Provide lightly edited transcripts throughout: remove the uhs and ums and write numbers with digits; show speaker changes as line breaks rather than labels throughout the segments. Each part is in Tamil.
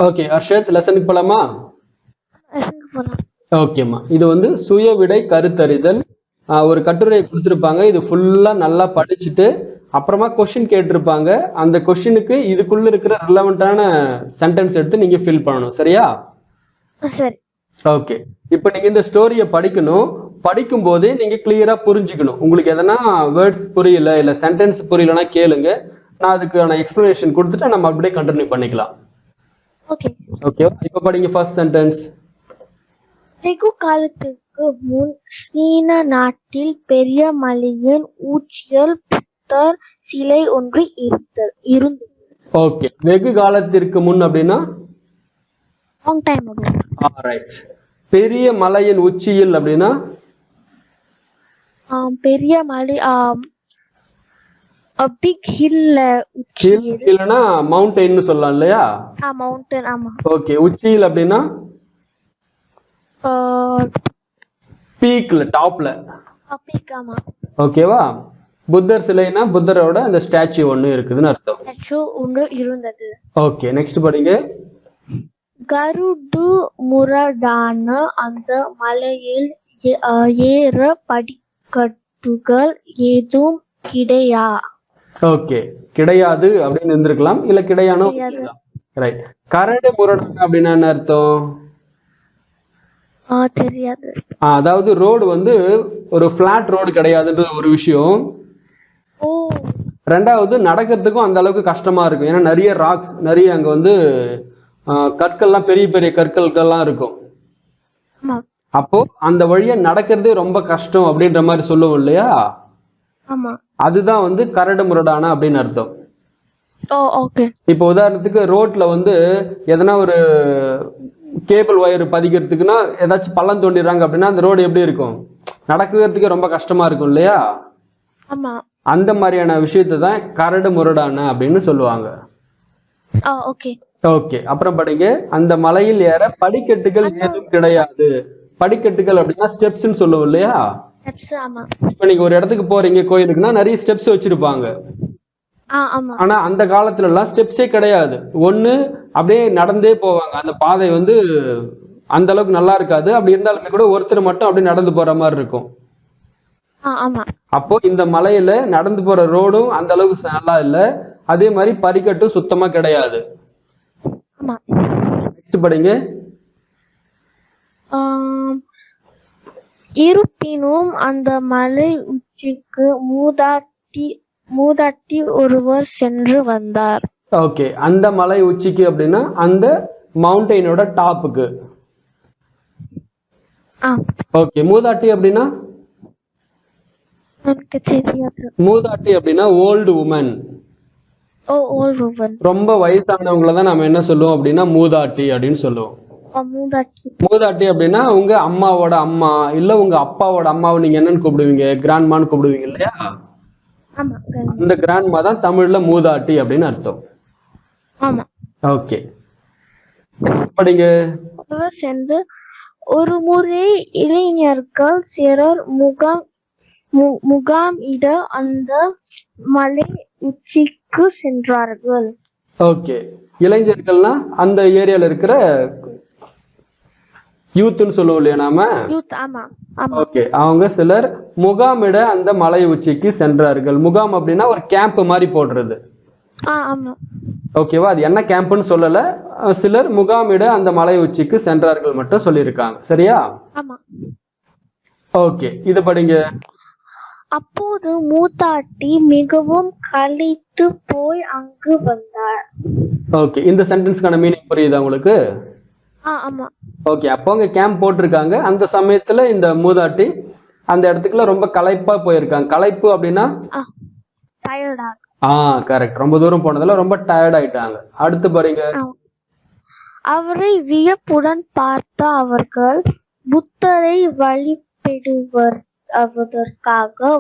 ஓகே அர்ஷத், லெசனுக்கு போலாமா? ஓகேம்மா, இது வந்து சுய விடை கருத்தறிதல். ஒரு கட்டுரையை கொடுத்துருப்பாங்க, இது ஃபுல்லா நல்லா படிச்சுட்டு அப்புறமா கொஸ்டின் கேட்டிருப்பாங்க. அந்த கொஸ்டினுக்கு இதுக்குள்ள இருக்கிற ரிலவெண்டான சென்டென்ஸ் எடுத்து நீங்க ஃபில் பண்ணணும். சரியா?
சரி.
ஓகே, இப்போ நீங்க இந்த ஸ்டோரியை படிக்கணும். படிக்கும் போதே நீங்க கிளியரா புரிஞ்சுக்கணும். உங்களுக்கு எதனா வேர்ட்ஸ் புரியல இல்ல சென்டென்ஸ் புரியலன்னா கேளுங்க, நான் அதுக்கான எக்ஸ்பிளனேஷன் கொடுத்துட்டு நம்ம அப்படியே கண்டினியூ பண்ணிக்கலாம்.
ஓகே
ஓகே, இப்போ படிங்க ஃபர்ஸ்ட் சென்டென்ஸ்.
வெகு காலத்துக்கு முன் சீன நாட்டில் பெரிய மலையின் உச்சியில் புத்தர் சிலை ஒன்று இருந்தது.
ஓகே, வெகு காலத்திற்கு முன் அப்படின்னா
லாங் டைம் அகோ.
ஆல்ரைட். பெரிய மலையின் உச்சியில் அப்படின்னா
பெரிய மலை a big hill.
இல்லனா மவுண்டைன் சொல்லலாம் இல்லையா?
மவுண்டன். ஆமா.
ஓகே, உச்சியில் அப்படின்னா பீக்ல, டாப்ல.
பீக். ஆமா.
ஓகேவா? புத்தர் சிலைனா புத்தரோட அந்த ஸ்டாச்சு ஒன்னு இருக்குதுன்னு அர்த்தம்.
ஸ்டாச்சு ஒன்று இருந்தது.
ஓகே, நெக்ஸ்ட் படிங்க.
கருடு முரடான அந்த மலையில் ஏற படிக்கட்டுகள் ஏதும் கிடையா.
ஓகே, கிடையாது அப்படின்னு இருந்திருக்கலாம், இல்ல கிடையானோ. ரைட். கரடு முரடான அப்படின்னா என்ன அர்த்தம்?
தெரியாது.
அதாவது ரோடு வந்து ஒரு பிளாட் ரோடு கிடையாதுன்றது ஒரு விஷயம். ரெண்டாவது நடக்கிறதுக்கும் அந்த அளவுக்கு கஷ்டமா இருக்கும். ஏன்னா நிறைய ராக்ஸ், நிறைய அங்க வந்து கற்கள்லாம், பெரிய பெரிய கற்கள்லாம் இருக்கும். அப்போ அந்த வழியா நடக்கிறதே ரொம்ப கஷ்டம் அப்படின்ற மாதிரி சொல்லுவோம் இல்லையா? அதுதான் வந்து கரடு முரடான அப்படின்னு அர்த்தம். இப்போ உதாரணத்துக்கு ரோட்ல வந்து எதனா ஒரு கேபிள் ஒயர் பதிக்கிறதுக்குன்னா ஏதாச்சும் பள்ளம் தோண்டிடுறாங்க அப்படின்னா அந்த ரோடு எப்படி இருக்கும்? நடக்கிறதுக்கு ரொம்ப கஷ்டமா இருக்கும் இல்லையா? அந்த மாதிரியான விஷயத்தை தான் கரடு முரடான அப்படின்னு சொல்லுவாங்க. ஓகே, அப்புறம் படிங்க. அந்த மலையில் ஏற படிக்கட்டுகள் ஏதும் கிடையாது. படிக்கட்டுகள் அப்படின்னா ஸ்டெப்ஸ்ன்னு சொல்லுவோம் இல்லையா? இப்ப நீங்க ஒரு இடத்துக்கு போறீங்க கோயிலுக்குன்னா நிறைய ஸ்டெப்ஸ் வச்சிருப்பாங்க. ஆனா அந்த காலத்துல எல்லாம் ஸ்டெப்ஸே கிடையாது. ஒண்ணு அப்படியே நடந்தே போவாங்க. அந்த பாதை வந்து அந்த அளவுக்கு நல்லா இருக்காது. அப்படி இருந்தாலுமே கூட ஒருத்தர் மட்டும் அப்படியே நடந்து போற மாதிரி இருக்கும். அப்போ இந்த மலையில நடந்து போற ரோடும் அந்த அளவுக்கு நல்லா இல்ல. அதே மாதிரி படிக்கட்டும் சுத்தமா கிடையாது. நெக்ஸ்ட் படிங்க.
இருப்பினும் அந்த மலை உச்சிக்கு மூதாட்டி ஒருவர் சென்று வந்தார்.
ஓகே, அந்த மலை உச்சிக்கு அப்படின்னா அந்த மவுண்டெயினோட டாப்புக்கு. ஓகே, மூதாட்டி அப்படின்னா மூதாட்டி அப்படின்னா ஓல்டு உமன். ரொம்ப வயசானவங்கள தான் நாம என்ன சொல்லுவோம் அப்படின்னா மூதாட்டி அப்படின்னு சொல்லுவோம். மூதாட்டி அப்படின்னா உங்க அம்மாவோட அம்மா இல்ல உங்க அப்பாவோட அம்மாவை நீங்க என்னன்னு கூப்பிடுவீங்க? கிராண்ட்மான்னு கூப்பிடுவீங்க இல்லையா? அந்த கிராண்ட்மா தான் தமிழ்ல மூதாட்டி அப்படின்னு அர்த்தம். ஓகே, படிங்க.
சென்று ஒரு முறை இளைஞர்கள் சிலர் முகாமிட அந்த மலை உச்சிக்கு சென்றார்கள்.
ஓகே, இளைஞர்கள்னா அந்த ஏரியால இருக்கிற யூத்னு சொல்லுவோம் இல்லையா நாம? ஓகே, அவங்க சிலர் முகாமிட அந்த மலை உச்சிக்கு சென்றார்கள். முகாம் அப்படின்னா ஒரு கேம்ப் மாதிரி போடுறது. ஓகேவா? அது என்ன கேம்ப்னு சொல்லல. சிலர் முகாமிட அந்த மலை உச்சிக்கு சென்றார்கள் மட்டும் சொல்லியிருக்காங்க. சரியா? ஓகே, இது படிங்க.
அப்போது மூதாட்டி மிகவும் களைத்து போய் அங்கு வந்தார்.
ஓகே, இந்த சென்டென்ஸ்க்கான மீனிங் புரியுதா உங்களுக்கு? ஓகே, அப்போ அங்க கேம்ப் போட்டிருக்காங்க. அந்த சமயத்துல இந்த மூதாட்டி அந்த இடத்துக்குள்ள ரொம்ப களைப்பா போயிருக்காங்க. களைப்பு அப்படின்னா கரெக்ட். ரொம்ப தூரம் போனதுல ரொம்ப டயர்ட் ஆயிட்டாங்க. அடுத்து பாருங்க.
அவரை வியப்புடன் பார்த்த அவர்கள் புத்தரை வழிபடுவதற்காக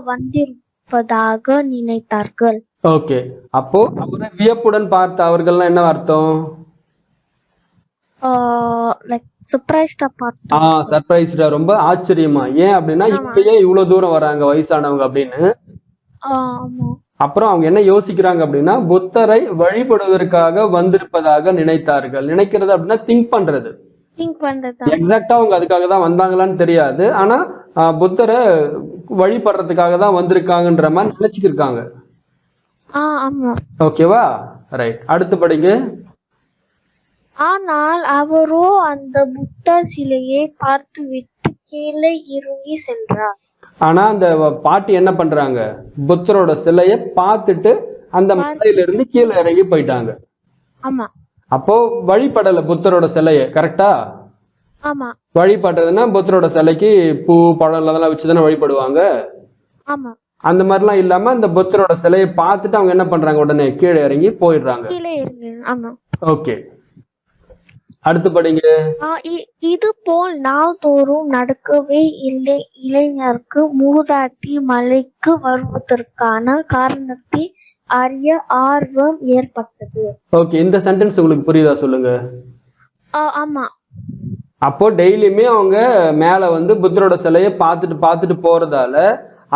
வந்திருப்பதாக நினைத்தார்கள்.
ஓகே, அப்போ அவரை வியப்புடன் பார்த்த அவர்கள் என்ன அர்த்தம்? சர்ப்ரைஸ்டா, ரொம்ப ஆச்சரியமா. ஏன் அப்படின்னா இவங்க ஏன் இவ்வளவு தூரம் வராங்க வயசானவங்க அப்படின்னு. அப்புறம் அவங்க என்ன யோசிக்கிறாங்க அப்படின்னா புத்தரை வழிபடுவதற்காக வந்திருப்பதாக நினைத்தார்கள். நினைக்கிறது அப்படின்னா திங்க் பண்றது.
திங்க் பண்றது.
எக்ஸாக்டா அவங்க அதுக்காக தான் வந்தாங்களான்னு தெரியாது. ஆனா புத்தரை வழிபடுறதுக்காக தான் வந்திருக்காங்கன்ற மாதிரி நினைச்சுக்கிருக்காங்க.
ஆமா.
ஓகேவா? ரைட். அடுத்து படிங்க.
ஆனால் அவரோ அந்த புத்தர் சிலையை பார்த்துவிட்டு கீழே இறங்கி சென்றார்.
ஆனா அந்த பாட்டி என்ன பண்றாங்க, புத்தரோட சிலைய பார்த்துட்டு அந்த மலையில இருந்து கீழே இறங்கி போயிட்டாங்க.
ஆமா.
அப்போ வழிபடல புத்தரோட சிலைய. கரெக்டா?
ஆமா.
வழிபடுறதுன்னா புத்தரோட சிலைக்கு பூ பழம் அதெல்லாம் வச்சுதானே வழிபடுவாங்க.
ஆமா.
அந்த மாதிரிலாம் இல்லாம அந்த புத்தரோட சிலையை பார்த்துட்டு அவங்க என்ன பண்றாங்க, உடனே கீழே இறங்கி போயிடுறாங்க.
கீழே இறங்கி. ஆமா.
ஓகே, அடுத்து படிங்க.
இது போல் நாள்தோறும் நடக்கவே இளைஞருக்கு மூதாட்டி மலைக்கு வருவதற்கான காரணத்தை அறிய ஆர்வம் ஏற்பட்டது.
ஓகே, இந்த சென்டென்ஸ் உங்களுக்கு புரியுதா சொல்லுங்க.
ஆமா.
அப்போ டெய்லியுமே அவங்க மேல வந்து புத்தரோட சிலையை பார்த்துட்டு போறதால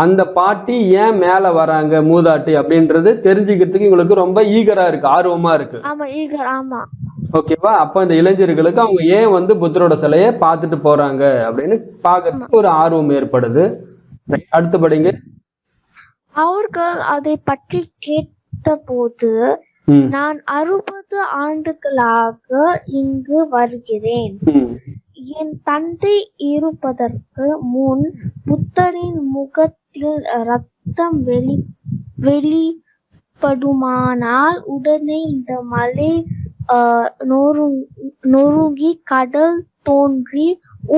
அந்த பாட்டி ஏன் மேல வராங்க மூதாட்டி அப்படின்றது தெரிஞ்சுக்கிறதுக்கு உங்களுக்கு ரொம்ப ஈகரா இருக்கு, ஆர்வமா இருக்கு.
ஆமா, ஈகர். ஆமா.
ஓகேவா? அப்ப இந்த இளைஞர்களுக்கு அவங்க ஏன் வந்து புத்தரோட சிலையை பார்த்துட்டு போறாங்க அப்படின்னு பாக்கிறதுக்கு ஒரு ஆர்வம் ஏற்படுது. அடுத்து படிங்க.
அவர்கள் அதை பற்றி கேட்டபோது, நான் 60 ஆண்டுகளாக இங்கு வருகிறேன். என் தந்தை இருப்பதற்கு முன் புத்தரின் முகத்தில் ரத்தம் வெளிப்படுமானால் உடனே இந்த மலை நொறுங்கி கடல் தோன்றி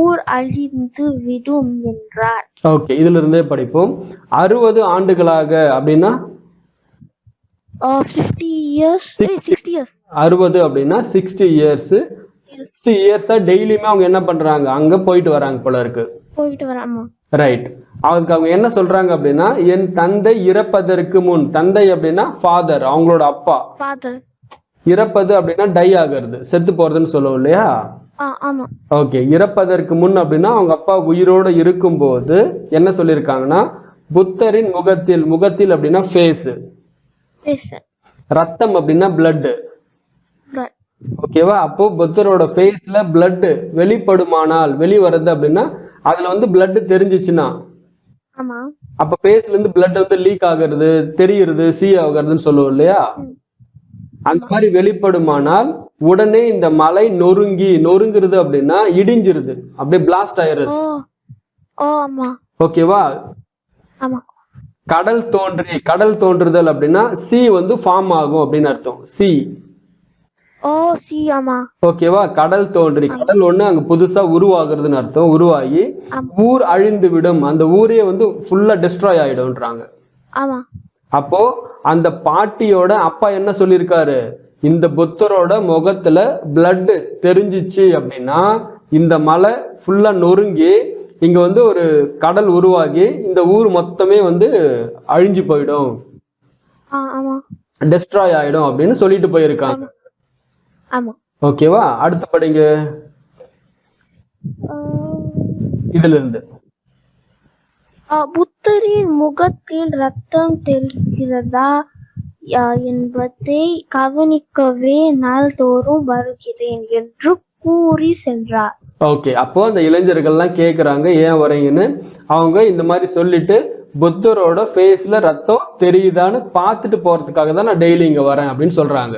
ஊர் அழிந்து விடும் என்றார்.
ஓகே, இதுல இருந்தே படிப்போம். 60 ஆண்டுகளாக அப்படின்னா
50 years, 60 years.
60 அப்படின்னா 60 இயர்ஸ். 60 இயர்ஸா டெய்லியுமே அவங்க என்ன பண்றாங்க, அங்க போயிட்டு வராங்க போல இருக்கு.
போயிட்டு வராமா?
ரைட். அதுக்கு அவங்க என்ன சொல்றாங்க அப்படின்னா என் தந்தை இறப்பதற்கு முன், தந்தை அப்படின்னா ஃபாதர், அவங்களோட அப்பா.
ஃபாதர்.
இறப்பது அப்படின்னா டை ஆகிறது, செத்து போறதுன்னு சொல்லுவோம் இல்லையா?
ஆமா.
ஓகே, இறப்பதற்கு முன் அப்படின்னா அவங்க அப்பா உயிரோட இருக்கும்போது என்ன சொல்லியிருக்காங்கன்னா புத்தரின் முகத்தில் அப்படின்னா ஃபேஸ், ரத்தம் அப்படின்னா பிளட். ஓகேவா? அப்போ புத்தரோட ஃபேஸ்ல பிளட் வெளிப்படுமானால், வெளிவருது அப்படின்னா அதுல வந்து பிளட் தெரிஞ்சிச்சுன்னா, அப்ப ஃபேஸ்ல இருந்து பிளட் வந்து லீக் ஆகுறது, தெரியுறது, சி ஆகுறதுன்னு சொல்லுவோம் இல்லையா? அந்த மாதிரி வெளிப்படுமானால் உடனே இந்த மலை நொறுங்குறது அப்படின்னா இடிஞ்சிருது, அப்படியே பிளாஸ்ட் ஆயிருது. ஓகேவா? கடல் தோன்றுதல் அப்படின்னா சி வந்து ஃபார்ம் ஆகும் அப்படின்னு அர்த்தம். சி. ஓகேவா? கடல் தோன்றி, கடல் ஒண்ணு அங்க புதுசா உருவாகுறதுன்னு அர்த்தம். உருவாகி ஊர் அழிந்து விடும், அந்த ஊரே வந்து ஃபுல்லா டெஸ்ட்ராய் ஆயிடும்ன்றாங்க. அப்போ அந்த பாட்டியோட அப்பா என்ன சொல்லியிருக்காரு, இந்த புத்தரோட முகத்துல பிளட் தெரிஞ்சிச்சு அப்படின்னா இந்த மலை ஃபுல்லா நொறுங்கி இங்க வந்து ஒரு கடல் உருவாகி இந்த ஊர் மொத்தமே வந்து அழிஞ்சு போயிடும், டெஸ்ட்ராய் ஆயிடும் அப்படின்னு சொல்லிட்டு போயிருக்காங்க. ஓகேவா? அடுத்து படிங்க. இதுல இருந்து
புத்தரின் முகத்தில் ரத்தம் தெரிகிறதா என்பதை கவனிக்கவே நாள்தோறும் வருகிறேன் என்று கூறி சென்றார்.
ஓகே, அப்போ அந்த இளைஞர்கள்லாம் கேக்குறாங்க ஏன் வரீங்கன்னு. அவங்க இந்த மாதிரி சொல்லிட்டு புத்தரோட ஃபேஸ்ல ரத்தம் தெரியுதான்னு பார்த்துட்டு போறதுக்காக தான் நான் டெய்லி இங்க வரேன் அப்படின்னு சொல்றாங்க.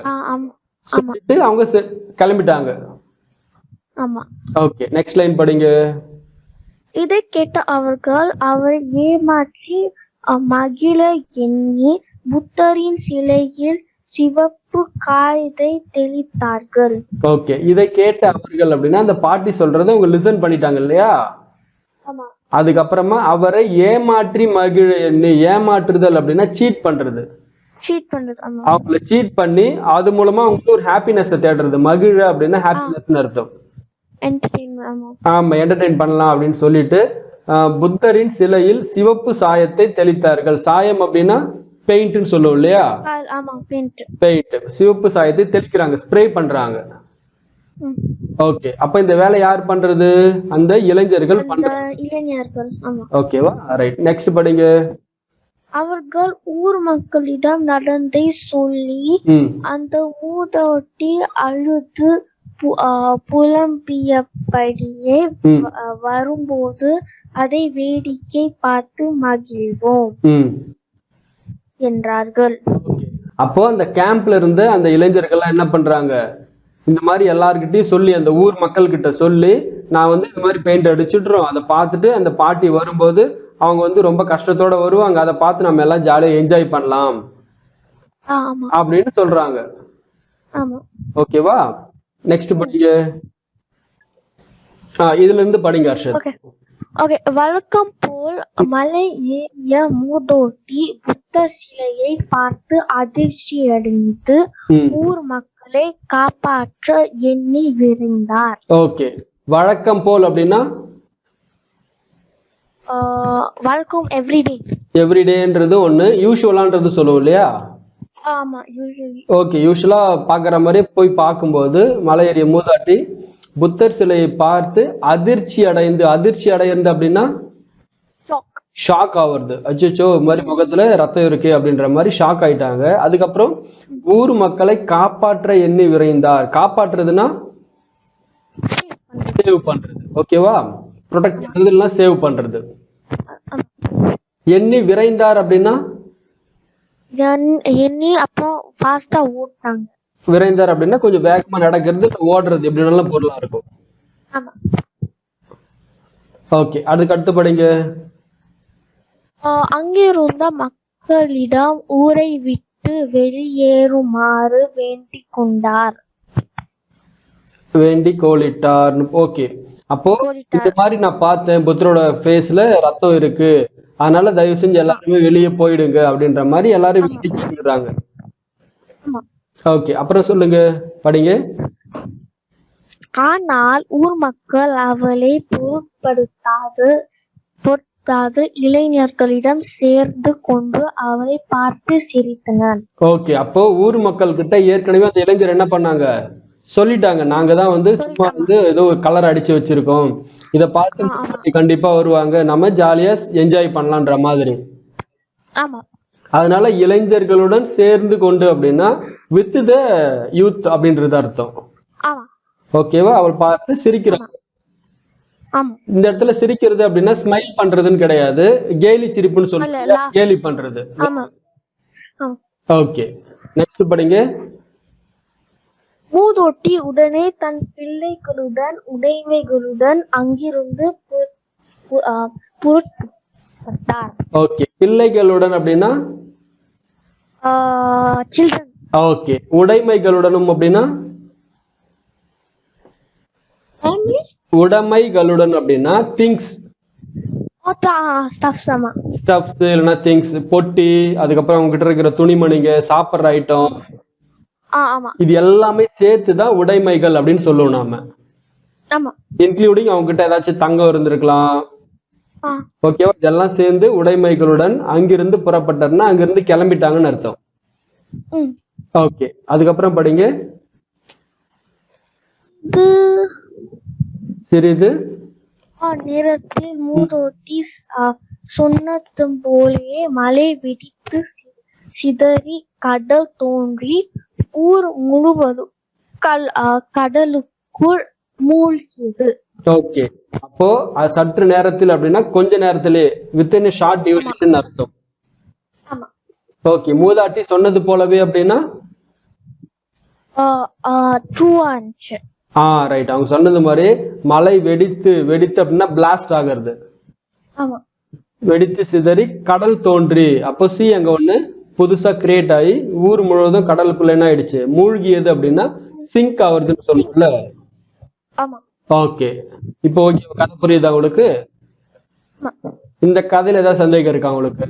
சொல்லிட்டு அவங்க கிளம்பிட்டாங்க. ஓகே, நெக்ஸ்ட் லைன் படிங்க.
இதை கேட்ட அவர்கள் அவரை ஏமாற்றி மகிழ எண்ணி புத்தரின் சிலையில் சிவப்பு காயத்தை தெளித்தார்கள்.
ஓகே, இதை கேட்ட அவர்கள் அப்படின்னா அந்த பாட்டி சொல்றதை அவங்க லிசன் பண்ணிட்டாங்க இல்லையா? அதுக்கப்புறமா அவரை ஏமாற்றி மகிழ எண்ணி, ஏமாற்றுதல் அப்படின்னா சீட் பண்றது. அவங்கள சீட் பண்ணி அது மூலமா அவங்களுக்கு ஒரு ஹாப்பினஸ் தேடுறது. மகிழ அப்படின்னா ஹாப்பினஸ் அர்த்தம். ஆமா, என்டர்டெயின் பண்ணலாம் அப்படின்னு சொல்லிட்டு புத்தரின் சிலையில் சிவப்பு சாயத்தை தெளித்தார்கள். சாயம் அப்படின்னா பெயிண்ட்னு சொல்லுவோம் இல்லையா? பெயிண்ட், சிவப்பு சாயத்தை தெளிக்கிறாங்க, ஸ்ப்ரே பண்றாங்க. ஓகே, அப்ப இந்த வேலை யார் பண்றது? அந்த இளைஞர்கள் பண்றாங்க. ஓகேவா? ரைட், நெக்ஸ்ட் படிங்க.
அவர்கள் ஊர் மக்களிடம் நடந்தை சொல்லி அந்த மூதோட்டி அழுது புலம்பியபடியே வரும்போது அதை வேடிக்கை பார்த்து மகிழ்வோம் என்றார்கள்.
அப்போ அந்த கேம்ப்ல இருந்து அந்த இளைஞர்கள்லாம் என்ன பண்றாங்க, இந்த மாதிரி எல்லார்கிட்டையும் சொல்லி அந்த ஊர் மக்கள் கிட்ட சொல்லி நான் வந்து இந்த மாதிரி பெயிண்ட் அடிச்சுடுறோம், அதை பார்த்துட்டு அந்த பாட்டி வரும்போது அவங்க வந்து ரொம்ப கஷ்டத்தோட வருவாங்க, அதை பார்த்து நம்ம எல்லாம் ஜாலியா என்ஜாய் பண்ணலாம் அப்படின்னு சொல்றாங்க. ஓகேவா? நெக்ஸ்ட் படிங்க. இதுல இருந்து படிங்க அர்ஷத்.
ஓகே. வழக்கம் போல் மலை ஏறிய மூதோட்டி புத்த சிலையை பார்த்து அதிர்ச்சியடைந்து ஊர் மக்களை காப்பாற்ற எண்ணி விரைந்தார்.
ஓகே. வழக்கம் போல் அப்படின்னா
வழக்கம் எவ்ரிடே.
எவ்ரிடேன்றது ஒண்ணு, யூஷுவலான்றது சொல்லுவோம் இல்லையா?
ஆமா, யூசுவலி.
ஓகே. யூஷுவலா பாக்குற மாதிரி போய் பார்க்கும்போது மலை ஏறிய மூதாட்டி புத்தர் சிலையை பார்த்து அதிர்ச்சி அடைந்து அப்படின்னா ஷாக் ஆகுறது. அச்சோ மாதிரி முகத்துல ரத்தம் இருக்கு அப்படின்ற மாதிரி ஷாக் ஆயிட்டாங்க. அதுக்கப்புறம் ஊர் மக்களை காப்பாற்ற எண்ணி விரைந்தார். காப்பாற்றுறதுன்னா சேவ் பண்றது. ஓகேவா? ப்ரொடெக்ட் பண்றது, சேவ் பண்றது. எண்ணி விரைந்தார் அப்படின்னா
எண்ணி அப்புறம் ஃபாஸ்டா ஓடுறாங்க.
விரைந்தார் அப்படின்னா கொஞ்சம் வேகமா நடக்கிறது, ஓடுறது, எப்படி நல்ல பொருளா இருக்கும். ஓகே. அதுக்கு அடுத்து படிங்க.
அங்கிருந்த மக்களிடம் ஊரை விட்டு வெளியேறுமாறு வேண்டிக் கோலிட்டார். ஓகே. அப்போ இந்த மாதிரி நான் பார்த்தேன், புத்தரோட ஃபேஸ்ல ரத்தம் இருக்கு, அதனால தயவு செஞ்சு எல்லாருமே வெளியே போயிடுங்க அப்படின்ற மாதிரி எல்லாரும் வேண்டி கேட்கிறாங்க. ஓகே. அப்புறம் சொல்லுங்க, படிங்க. ஆனால் ஊர் மக்கள் அவளை பொருட்படுத்தாது இளைஞர்களிடம் சேர்ந்து கொண்டு அவளை பார்த்து சிரித்தனர்.
ஓகே. அப்போ ஊர் மக்கள் கிட்ட ஏற்கனவே அந்த இளைஞர் என்ன பண்ணாங்க, சொல்லிட்டாங்க, நாங்க தான் வந்து சும்மா வந்து ஏதோ கலர் அடிச்சு வச்சிருக்கோம், இத பார்த்து கண்டிப்பா வருவாங்க, நம்ம ஜாலியா என்ஜாய் பண்ணலான்ற மாதிரி. அதனால இளைஞர்களுடன் சேர்ந்து கொண்டு அப்படின்னா வித் த யூத் அப்படின்றது அர்த்தம். ஓகேவா? அவள் பார்த்து சிரிக்கிறாங்க. இந்த இடத்துல சிரிக்கிறது அப்படின்னா ஸ்மைல் பண்றதுன்னு கிடையாது, கேலி சிரிப்புன்னு சொல்லுவாங்க, கேலி பண்றது. ஓகே. நெக்ஸ்ட் படிங்க.
மூதோட்டி உடனே தன் பிள்ளைகளுடன் உடைமைகளுடன் அங்கிருந்து புறப்பட்டார்.
ஓகே. பிள்ளைகளுடன் அப்படின்னா
சில்ட்ரன்.
ஓகே. உடைமைகளுடனும் அப்படின்னா உடைமைகளுடன் அப்படின்னா திங்ஸ், ஸ்டஃப்ஸ் இல்லைன்னா திங்ஸ், பொட்டி, அதுக்கப்புறம் அவங்க கிட்ட இருக்கிற துணிமணிங்க, சாப்பிட்ற ஐட்டம், இது எல்லாமே சேர்த்துதான் உடைமைகள் அப்படின்னு சொல்லுவோம் நாம. இன்க்ளூடிங் அவங்க கிட்ட ஏதாச்சும் தங்கம் இருந்திருக்கலாம். ஓகேவா? இதெல்லாம் சேர்ந்து உடைமைகளுடன் அங்கிருந்து புறப்பட்டார்னா அங்கிருந்து கிளம்பிட்டாங்கன்னு அர்த்தம். ஓகே. அதுக்கப்புறம் படிங்க. சிறிது
நேரத்தில் மூதோட்டி சொன்னது போலே மழை வெடித்து சிதறி கடல் தோன்றி ஊர் முழுவதும் கடலுக்குள் மூழ்கியது.
ஓகே. அப்போ சற்று நேரத்தில் அப்படின்னா கொஞ்ச நேரத்திலே, வித்தின் ஷார்ட் டியூரேஷன் அர்த்தம். ஓகே. மூதாட்டி சொன்னது போலவே அப்படின்னா ரைட். அவங்க சொன்னது மாதிரி மழை வெடித்து அப்படின்னா பிளாஸ்ட் ஆகிறது, வெடித்து சிதறி கடல் தோன்றி, அப்போ சி அங்க ஒண்ணு புதுசா கிரியேட் ஆகி ஊர் முழுவதும் கடலுக்குள்ள என்ன ஆயிடுச்சு, மூழ்கியது அப்படின்னா சிங்க் ஆகுறதுன்னு சொல்லுவோம்ல. ஓகே. இப்போ ஓகே, கதை புரியுதா உங்களுக்கு? இந்த கதையில ஏதாவது சந்தேகம் இருக்கா உங்களுக்கு?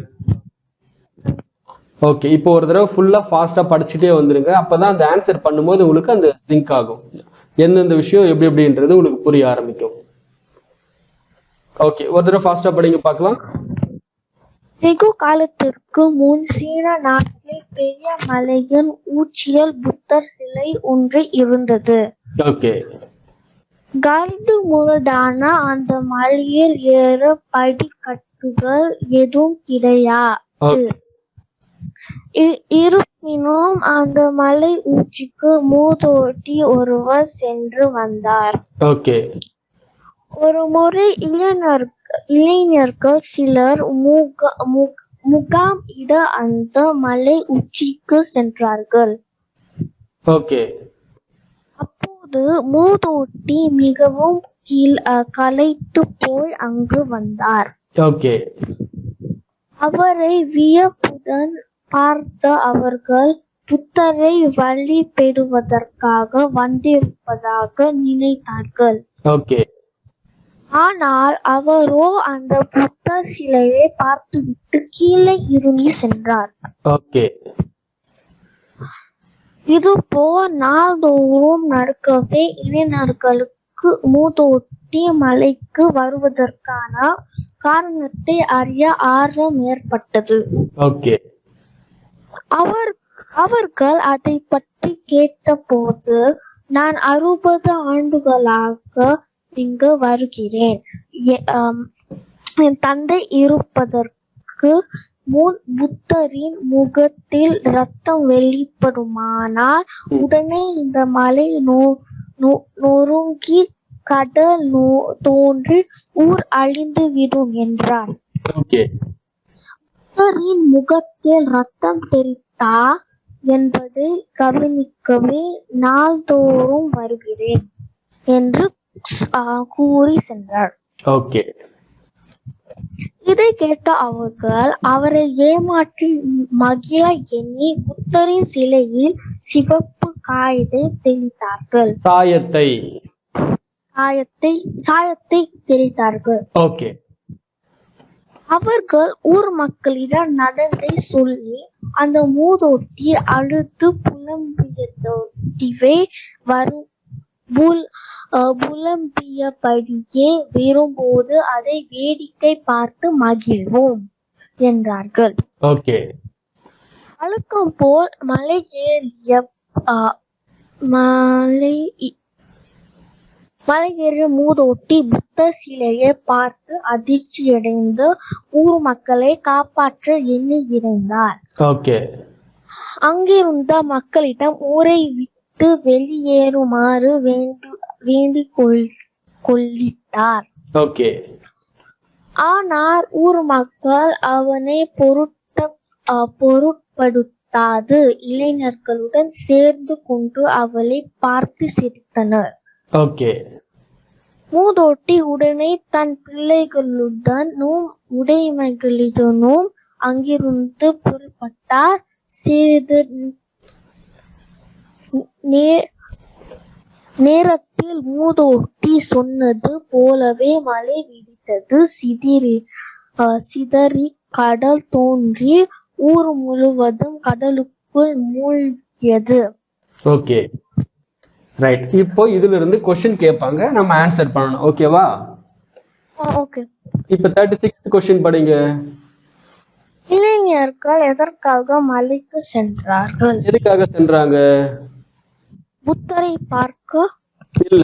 ஓகே. இப்போ ஒரு தடவை ஃபுல்லா ஃபாஸ்டா படிச்சுட்டே வந்துருங்க, அப்பதான் அந்த ஆன்சர் பண்ணும்போது உங்களுக்கு அந்த சிங்க் ஆகும், எந்தெந்த விஷயம் எப்படி எப்படின்றது உங்களுக்கு புரிய ஆரம்பிக்கும். ஓகே. ஒரு தடவை ஃபாஸ்டா படிங்க பார்க்கலாம்.
வெகு காலத்திற்கு முன் சீன நாட்டில் பெரிய மலையின் உச்சியில் புத்தர் சிலை ஒன்று இருந்தது.
ஓகே.
கரடு முரடான அந்த மலையில் ஏற படிக்கட்டுகள் எதுவும்
இருப்பினும் அந்த மலை உச்சிக்கு மூதோட்டி ஒருவர் சென்று வந்தார்.
ஓகே.
ஒரு முறை இளைஞர்கள் சிலர் முகாம் இட அந்த மலை உச்சிக்கு சென்றார்கள்.
ஓகே.
அப்போது மூதோட்டி மிகவும் களைத்து போய் அங்கு வந்தார்.
ஓகே.
அவரை வியப்புடன் பார்த்த அவர்கள் புத்தரை வழிபடுவதற்காக வந்திருப்பதாக நினைத்தார்கள்.
ஓகே.
ஆனால் அவரோ அந்த புத்த சிலையை பார்த்துவிட்டு கீழே இறங்கி சென்றார்.
ஓகே.
இதுபோல் நாள்தோறும் நடக்கவே இளைஞர்களுக்கு மூதோட்டி மலைக்கு வருவதற்கான காரணத்தை அறிய ஆர்வம் ஏற்பட்டது.
ஓகே.
அவர்கள் அதை பற்றி கேட்டபோது, நான் 60 ஆண்டுகளாக இங்கு வருகிறேன். என் தந்தை இருப்பதற்கு முன் புத்தரின் முகத்தில் ரத்தம் வெளிப்படுமானால் உடனே இந்த மலை நொறுங்கி கடல் தோன்றி ஊர் அழிந்து விடும் என்றார். புத்தரின் முகத்தில் ரத்தம் தெரித்தா என்பதை கவனிக்கவே நாள்தோறும் வருகிறேன் என்று கூறி சென்றார்.
ஓகே.
இதை கேட்ட அவர்கள் அவரை ஏமாற்றி மகிழ எண்ணி புத்தரின் சிலையில் சிவப்பு காயத்தை தெளித்தார்கள். சாயத்தை தெளித்தார்கள்.
ஓகே.
அவர்கள் ஊர் மக்களிடம் நடந்தை சொல்லி அந்த மூதோட்டி அழுது புலம்பியவே புலம்பியபடியே வரும்போது அதை வேடிக்கை பார்த்து மகிழ்வோம் என்றார்கள்.
ஓகே.
வழக்கம் போல் மலையேறிய மூதோட்டி புத்த சிலையை பார்த்து அதிர்ச்சியடைந்து ஊர் மக்களை காப்பாற்ற எண்ணி இருந்தார்.
ஓகே.
அங்கிருந்த மக்களிடம் ஊரை விட்டு வெளியேறுமாறு வேண்டிக் கொள்ளிட்டார்.
ஓகே.
ஆனால் ஊர் மக்கள் அவனை பொருட்படுத்தாது இளைஞர்களுடன் சேர்ந்து கொண்டு அவளை பார்த்து சிரித்தனர்.
ஓகே.
மூதோட்டி உடனே தன் பிள்ளைகளுடனும் உடைமைகளிடனும் அங்கிருந்து புறப்பட்டார். சிறிது நேரத்தில் மூதோட்டி சொன்னது போலவே மழை வெடித்தது. சிதறி கடல் தோன்றி ஊர் முழுவதும் கடலுக்குள் மூழ்கியது.
ஓகே. ரைட். இப்போ இதுல இருந்து क्वेश्चन கேட்பாங்க, நம்ம ஆன்சர் பண்ணணும். ஓகேவா?
ஓகே.
இப்போ 36th क्वेश्चन படிங்க.
இளைஞர்கள் எதற்காக மலைக்கு சென்றார்கள்?
எதுக்காக சென்றாங்க?
புத்தரை பார்க்க
இல்ல,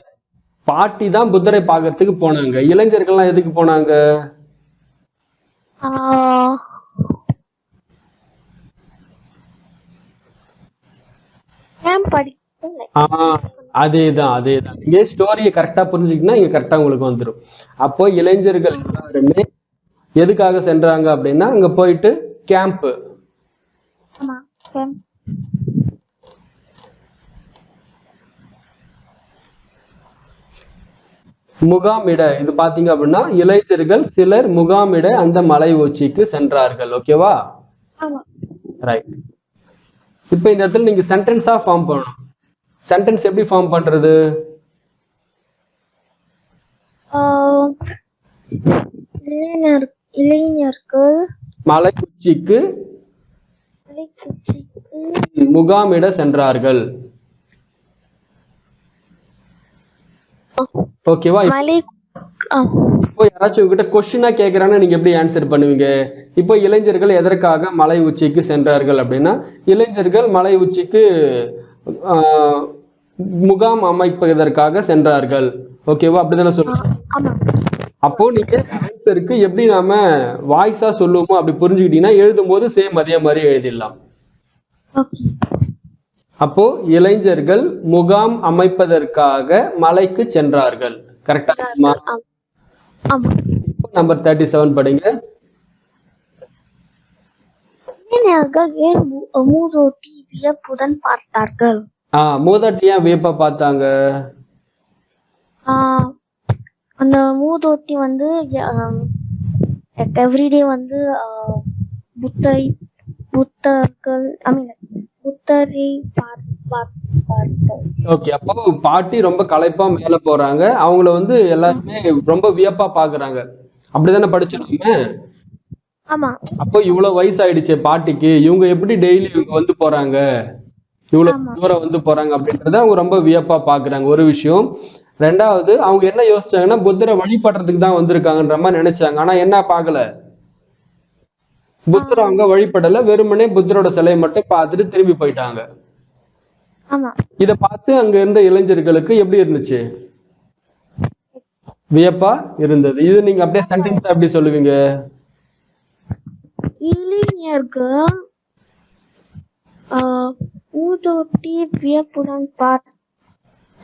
பாட்டி தான் புத்தரை பார்க்கிறதுக்கு போனாங்க. இளைஞர்கள்லாம் எதுக்கு போனாங்க? அதேதான். நீங்க ஸ்டோரியை கரெக்டா புரிஞ்சுக்கிட்டா இங்க கரெக்டா உங்களுக்கு வந்துடும். அப்போ இளைஞர்கள் எல்லாருமே எதுக்காக சென்றாங்க அப்படின்னா அங்க போயிட்டு கேம்ப், முகாமிட. இது பாத்தீங்க அப்படின்னா இளைஞர்கள் சிலர் முகாமிட அந்த மலை உச்சிக்கு சென்றார்கள். ஓகேவா? ரைட். இப்ப இந்த இடத்துல நீங்க சென்டென்ஸா ஃபார்ம் பண்ணணும். சென்டென்ஸ் எப்படி ஃபார்ம் பண்றது?
இளைஞர்கள்
மலை உச்சிக்கு முகாமிட சென்றார்கள். ஓகேவா? இப்போ யாராச்சும் உங்ககிட்ட கொஸ்டினா கேக்குறாங்கன்னா நீங்க எப்படி ஆன்சர் பண்ணுவீங்க? இப்போ இளைஞர்கள் எதற்காக மலை உச்சிக்கு சென்றார்கள் அப்படின்னா, இளைஞர்கள் மலை உச்சிக்கு முகாம் அமைப்பதற்காக சென்றார்கள். ஓகேவா? அப்படிதானே சொல்லுங்க.
அப்போ நீங்க ஆன்சருக்கு எப்படி நாம வாய்ஸா சொல்லுவோமோ அப்படி புரிஞ்சுக்கிட்டீங்கன்னா எழுதும் போது சேம் அதே மாதிரி எழுதிடலாம்.
ஓகே.
அப்போ இளைஞர்கள் முகாம் அமைப்பதற்காக மலைக்கு சென்றார்கள். கரெக்டா?
ஆமா.
நம்பர் 37 படிங்க.
இளைஞர்கள் ஏன் மூதோட்டி வியப்புடன் பார்த்தார்கள்?
மூதாட்டி ஏன் வியப்பா பார்த்தாங்க?
அந்த மூதோட்டி வந்து எவ்ரிடே வந்து புத்தர்கள் புத்தரை பார்த்தார்கள்.
ஓகே. அப்போ பாட்டி ரொம்ப களைப்பா மேல போறாங்க, அவங்கள வந்து எல்லாருமே ரொம்ப வியப்பா பாக்குறாங்க. அப்படிதானே படிச்சிருக்கோமே?
ஆமா.
அப்போ இவ்வளவு வயசாயிடுச்சு பாட்டிக்கு, இவங்க எப்படி டெய்லி இவங்க வந்து போறாங்க, இவ்வளவு தூரம் வந்து போறாங்க அப்படின்றத அவங்க ரொம்ப வியப்பா பாக்குறாங்க. ஒரு விஷயம். ரெண்டாவது, அவங்க என்ன யோசிச்சாங்கன்னா புத்தரை வழிபடுறதுக்கு தான் வந்திருக்காங்கன்ற மாதிரி நினைச்சாங்க. ஆனா என்ன பார்க்கல, புத்தர் அவங்க வழிபடல, வெறுமனே புத்தரோட சிலையை மட்டும் பார்த்துட்டு திரும்பி போயிட்டாங்க. இத பார்த்து அங்க இருந்த இளைஞர்களுக்கு எப்படி இருந்துச்சு? வியப்பா இருந்தது. இது நீங்க அப்படியே சென்டென்ஸ் எப்படி சொல்லுவீங்க?
இளைஞர்கள் மூதோட்டி வியப்புடன் பார்த்த.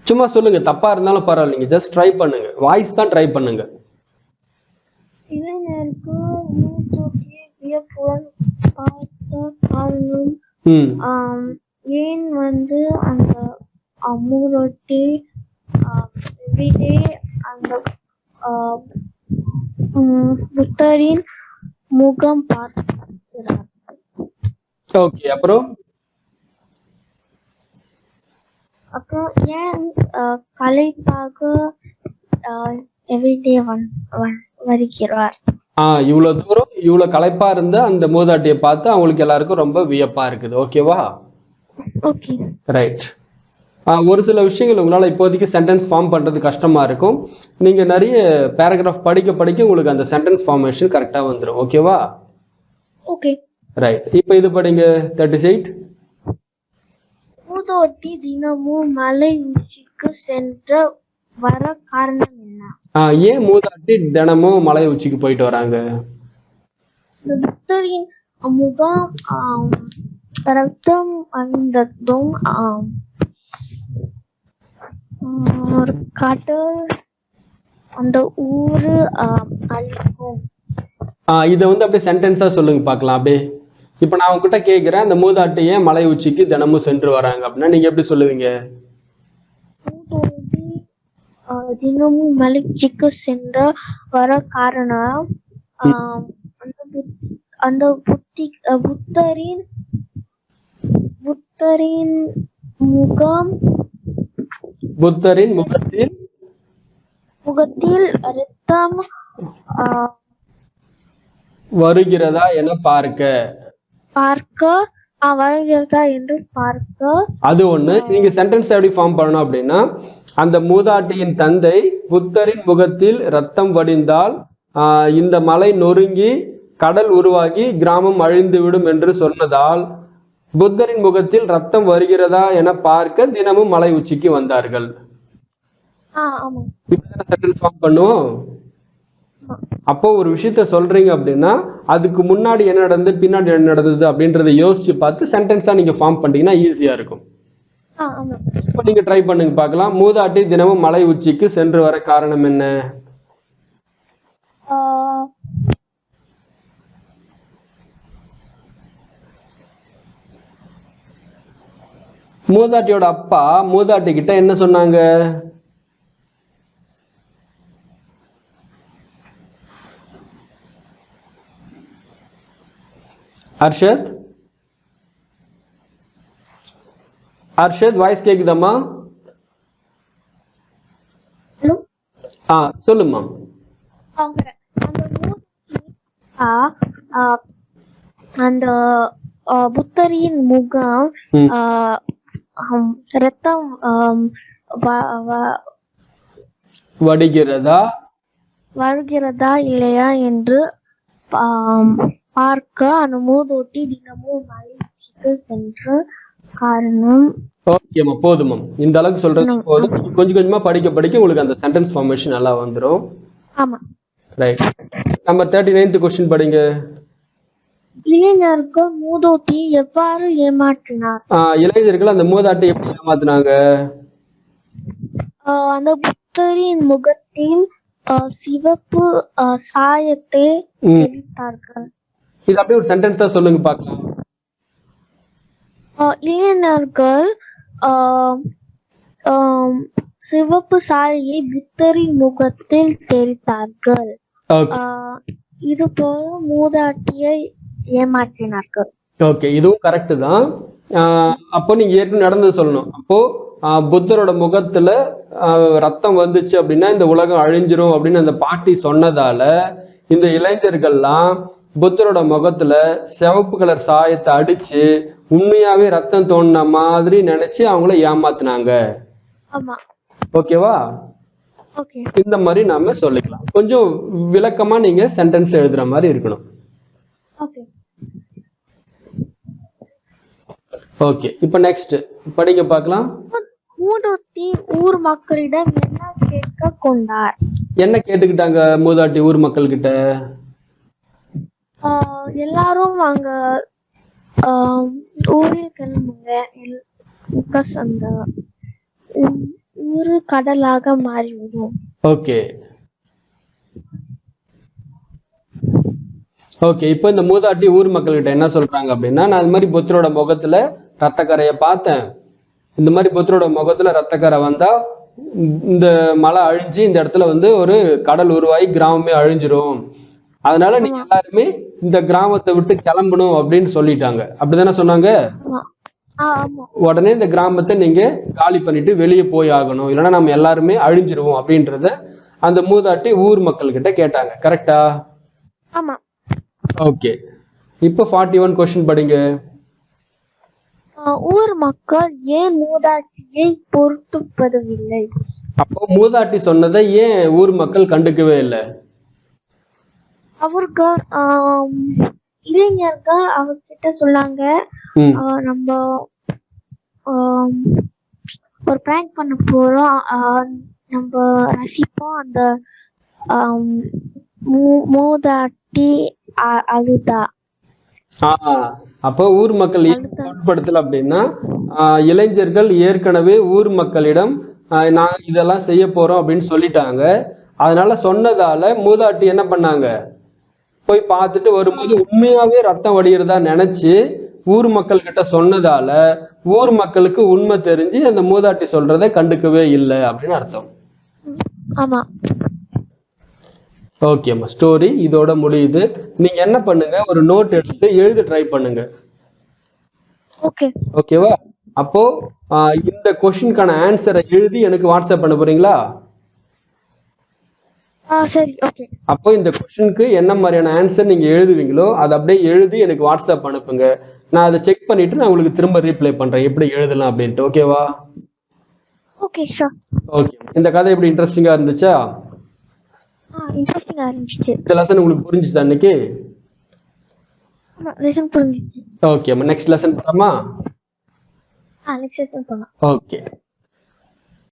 சும்மா சொல்லுங்க, தப்பா இருந்தாலும் பரவாயில்லைங்க, ஜஸ்ட் ட்ரை பண்ணுங்க, வாய்ஸ் தான் ட்ரை பண்ணுங்க.
இளைஞர்கள் மூதோட்டி வியப்புடன் பார்த்த காரணம் ஏன் வந்து அந்த மூதோட்டி எவ்ரிடே அந்த புத்தரின் முகம் பார்க்கிறார்.
ஓகே. அப்புறம்
ஏன் களைப்பாக எவ்ரிடே வருகிறார்.
இவ்வளவு தூரம் இவ்வளவு களைப்பா இருந்த அந்த மூதாட்டியை பார்த்து அவங்களுக்கு எல்லாருக்கும் ரொம்ப வியப்பா இருக்குது. ஓகேவா?
ஓகே.
ரைட். ஒரு சில விஷயங்கள் உங்களால இப்போதைக்கு சென்டென்ஸ் ஃபார்ம் பண்றது கஷ்டமா இருக்கும். நீங்க நிறைய பேராகிராஃப் படிக்க படிக்க உங்களுக்கு அந்த சென்டென்ஸ் ஃபார்மேஷன் கரெக்டா வந்துடும். ஓகேவா?
ஓகே.
ரைட். இப்போ இது படிங்க 38.
மூதோட்டி தினமும் மலை உச்சிக்கு சென்று வர காரணம் என்ன?
ஏன் மூதாட்டி தினமும் மலை உச்சிக்கு போயிட்டு வராங்க?
புத்தரின் முகம் ரத்தம் வந்ததும் கடல் அந்த ஊரு அழிக்கும்.
இத வந்து அப்படியே சென்டென்ஸா சொல்லுங்க பார்க்கலாம். அப்படியே இப்ப நான் உங்ககிட்ட கேக்குறேன், அந்த மூதாட்டி ஏன் மலை உச்சிக்கு தினமும் சென்று வராங்க அப்படின்னா நீங்க எப்படி சொல்லுவீங்க?
மூதோட்டி தினமும் மலை உச்சிக்கு சென்று வர காரணம் அந்த புத்தரின் முகத்தில் ரத்தம்
வருகிறதா என பார்க்க
வருகிறதா என்று பார்க்க.
அது ஒண்ணு. நீங்க சென்டென்ஸ் எப்படி ஃபார்ம் பண்ணணும் அப்படின்னா, அந்த மூதாட்டியின் தந்தை புத்தரின் முகத்தில் ரத்தம் வடிந்தால் இந்த மலை நொறுங்கி கடல் உருவாகி கிராமம் அழிந்து விடும் என்று சொன்னதால் புத்தரின் முகத்தில் ரத்தம் வருகிறதா என பார்க்க தினமும் மலை உச்சிக்கு வந்தார்கள். சென்டென்ஸ் ஃபார்ம் பண்ணுவோம். அப்போ ஒரு விஷயத்த சொல்றீங்க அப்படின்னா அதுக்கு முன்னாடி என்ன நடந்தது பின்னாடி என்ன நடந்தது அப்படின்றத யோசிச்சு பார்த்து சென்டென்ஸா நீங்க ஃபார்ம் பண்ணீங்கன்னா ஈஸியா இருக்கும். இப்போ நீங்க ட்ரை பண்ணுங்க பார்க்கலாம். மூதாட்டி தினமும் மலை உச்சிக்கு சென்று வர காரணம் என்ன? மூதாட்டியோட அப்பா மூதாட்டி கிட்ட என்ன சொன்னாங்க? அர்ஷத் வாய்ஸ் கேக்குதாமா? சொல்லுமா.
அந்த புத்தரின் முகம் ரத்தம் வருகிறதா இல்லையா என்று பார்க்க அந்த மூதோட்டி தினமும் மலை உச்சிக்கு சென்று காரணம்.
ஓகேம்மா, போதுமா, இந்த அளவுக்கு சொல்றது போதும். கொஞ்சம் கொஞ்சமா படிக்க படிக்க உங்களுக்கு அந்த சென்டென்ஸ் ஃபார்மேஷன் நல்லா வந்துடும்.
ஆமா.
ரைட். நம்பர் 39th கொஸ்டின் படிங்க.
இளைஞர்கள் மூதோட்டியை எவ்வாறு ஏமாற்றினார்?
இளைஞர்கள் அந்த மூதாட்டி எப்படி ஏமாத்துனாங்க?
அந்த புத்தரின் முகத்தில் சிவப்பு சாயத்தை தெளித்தார்கள்.
இது அப்படியே ஒரு சென்டென்ஸா சொல்லுங்க பார்க்கலாம்.
இளைஞர்கள் சிவப்பு சாயை புத்தரின் முகத்தில் தெளித்தார்கள். இது போல மூதாட்டியை ஏமாற்றினார்கள்.
ஓகே, இதுவும் கரெக்ட் தான். அப்போ நீங்க ஏற்கனவே நடந்தது சொல்லணும். அப்போ புத்தரோட முகத்துல ரத்தம் வந்துச்சு அப்படின்னா இந்த உலகம் அழிஞ்சிரும் அப்படின்னு அந்த பாட்டி சொன்னதால இந்த இளைஞர்கள்லாம் புத்தரோட முகத்துல சிவப்பு கலர் சாயத்தை அடிச்சு உண்மையாவே ரத்தம் தோணுன மாதிரி நினைச்சு அவங்கள ஏமாத்துனாங்க. ஓகேவா? இந்த மாதிரி நாம சொல்லிக்கலாம். கொஞ்சம் விளக்கமா நீங்க சென்டென்ஸ் எழுதுற மாதிரி இருக்கணும். ஓகே, இப்போ நெக்ஸ்ட் படிங்க பார்க்கலாம்.
மூதாட்டி ஊர் மக்களிடம் என்ன கேட்க கொண்டார்?
என்ன கேட்டுக்கிட்டாங்க மூதாட்டி ஊர் மக்கள் கிட்ட?
எல்லாரும் அங்க ஊரில் கிளம்புங்க, அந்த ஊரு கடலாக மாறிவிடும்.
ஓகே ஓகே, இப்போ இந்த மூதாட்டி ஊர் மக்கள் கிட்ட என்ன சொல்றாங்க அப்படின்னா, நான் இது மாதிரி புத்தரோட முகத்துல ரத்தக்கரையை பார்த்தேன். இந்த மாதிரி புத்தரோட முகத்துல ரத்தக்கரை வந்தா இந்த மலை அழிஞ்சு இந்த இடத்துல வந்து ஒரு கடல் உருவாகி கிராமமே அழிஞ்சிரும். அதனால நீங்க எல்லாருமே இந்த கிராமத்தை விட்டு கிளம்பணும் அப்படின்னு சொல்லிட்டாங்க. அப்படிதானே சொன்னாங்க? உடனே இந்த கிராமத்தை நீங்க காலி பண்ணிட்டு வெளியே போய் ஆகணும், இல்லைன்னா நம்ம எல்லாருமே அழிஞ்சிருவோம் அப்படின்றத அந்த மூதாட்டி ஊர் மக்கள் கிட்ட கேட்டாங்க. கரெக்டா? ஓகே, இப்போ 41 கொஸ்டின் படிங்க.
ஊர் மக்கள் ஏன் மூதாட்டியை பொருட்படுத்தவில்லை?
அப்போ மூதாட்டி சொன்னதை ஏன் ஊர் மக்கள் கண்டுக்கவே இல்லை?
அவர்கள் இளைஞர்கள் அவர்கிட்ட சொன்னாங்க, நம்ம ஒரு பிராங்க் பண்ண போறோம், நம்ம ரசிப்போம். அந்த மூதாட்டி அழுதா.
அப்போ ஊர் மக்கள் பொருட்படுத்தல அப்படின்னா இளைஞர்கள் ஏற்கனவே ஊர் மக்களிடம் நாங்க இதெல்லாம் செய்ய போறோம் அப்படின்னு சொல்லிட்டாங்க. அதனால சொன்னதால மூதாட்டி என்ன பண்ணாங்க, போய் பார்த்துட்டு வரும்போது உண்மையாவே ரத்தம் வடிகிறதா நினைச்சு ஊர் மக்கள் கிட்ட சொன்னதால ஊர் மக்களுக்கு உண்மை தெரிஞ்சு அந்த மூதாட்டி சொல்றதை கண்டுக்கவே இல்லை அப்படின்னு அர்த்தம். ஓகேம்மா, ஸ்டோரி இதோட முடியுது. நீங்க என்ன பண்ணுங்க, ஒரு நோட் எடுத்து எழுத ட்ரை பண்ணுங்க. ஓகேவா? அப்போ இந்த கொஸ்டினுக்கான ஆன்சரை எழுதி எனக்கு வாட்ஸ்அப் பண்ண போறீங்களா? அப்போ இந்த கொஸ்டினுக்கு என்ன மாதிரியான ஆன்சர் நீங்க எழுதுவீங்களோ அதை அப்படியே எழுதி எனக்கு வாட்ஸ்அப் அனுப்புங்க. நான் அதை செக் பண்ணிட்டு நான் உங்களுக்கு திரும்ப ரீப்ளை பண்றேன் எப்படி எழுதலாம் அப்படின்ட்டு. ஓகேவா? ஓகே, இந்த கதை எப்படி இன்ட்ரெஸ்டிங்கா இருந்துச்சா?
இன்ட்ரெஸ்டிங்கா இருந்துச்சு.
இந்த லெசன் உங்களுக்கு புரிஞ்சுச்சா இன்னைக்கு?
லெசன் புரிஞ்சுச்சு.
ஓகே, நெக்ஸ்ட் லெசன் போலாமா?
நெக்ஸ்ட் லெசன் போலாம்.
ஓகே.